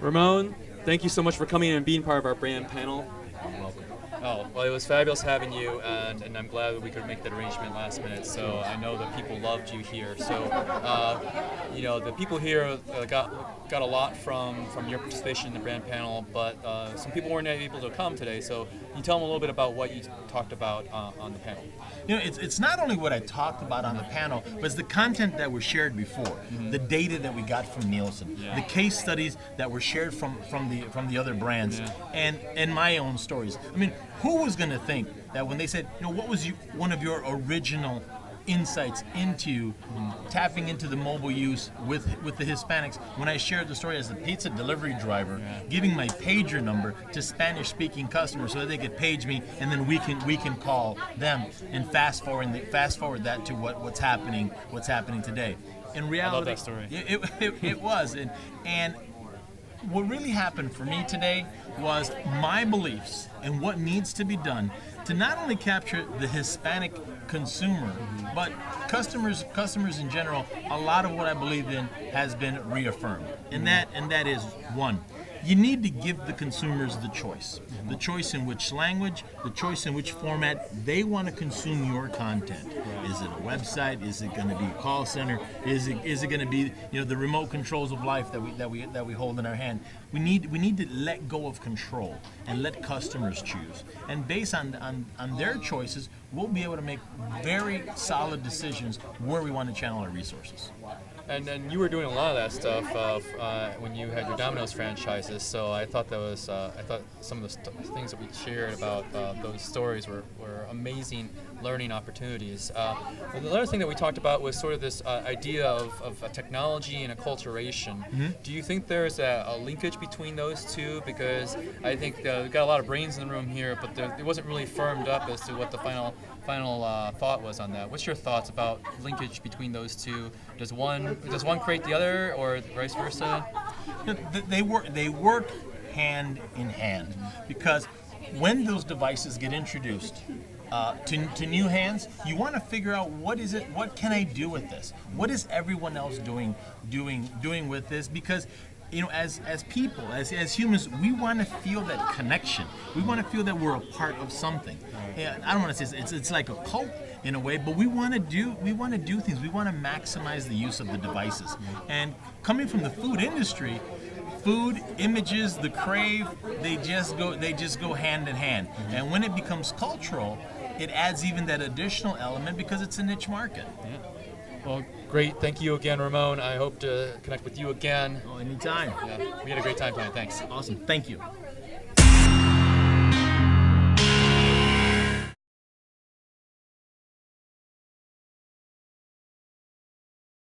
Ramon, thank you so much for coming in and being part of our brand panel. You're welcome. Oh, well, it was fabulous having you, and I'm glad that we could make that arrangement last minute. So I know that people loved you here. So, the people here got a lot from your participation in the brand panel, but some people weren't able to come today. So can you tell them a little bit about what you talked about on the panel? It's not only what I talked about on the panel, but it's the content that was shared before, the data that we got from Nielsen, the case studies that were shared from the other brands, and my own stories. I mean, who was going to think that when they said, what was one of your original insights into tapping into the mobile use with the Hispanics, when I shared the story as a pizza delivery driver, giving my pager number to Spanish-speaking customers so that they could page me, and then we can call them and fast forward that to what's happening today. In reality, I love that story. It was, and what really happened for me today was my beliefs and what needs to be done to not only capture the Hispanic consumer, but customers in general. A lot of what I believe in has been reaffirmed, and that is one. You need to give the consumers the choice in which language, the choice in which format they want to consume your content. Is it a website? Is it going to be a call center? Is it going to be the remote controls of life that we hold in our hand? We need to let go of control and let customers choose. And based on their choices, we'll be able to make very solid decisions where we want to channel our resources. And then you were doing a lot of that stuff when you had your Domino's franchises. So I thought some of the things that we shared about those stories were amazing learning opportunities. And the other thing that we talked about was sort of this idea of a technology and acculturation. Do you think there's a linkage between those two? Because I think we've got a lot of brains in the room here, but it wasn't really firmed up as to what the final thought was on that. What's your thoughts about linkage between those two? Does one create the other, or vice versa? They work hand in hand, because when those devices get introduced to new hands, you want to figure out what can I do with this? What is everyone else doing with this? Because as people, as humans, we want to feel that connection. We want to feel that we're a part of something. I don't want to say it's like a cult in a way, but we want to do things. We want to maximize the use of the devices. And coming from the food industry, food, images, the crave, they just go hand in hand. And when it becomes cultural, it adds even that additional element because it's a niche market. Yeah. Well, great. Thank you again, Ramon. I hope to connect with you again. Oh, anytime. Yeah. We had a great time tonight. Thanks. Awesome. Thank you.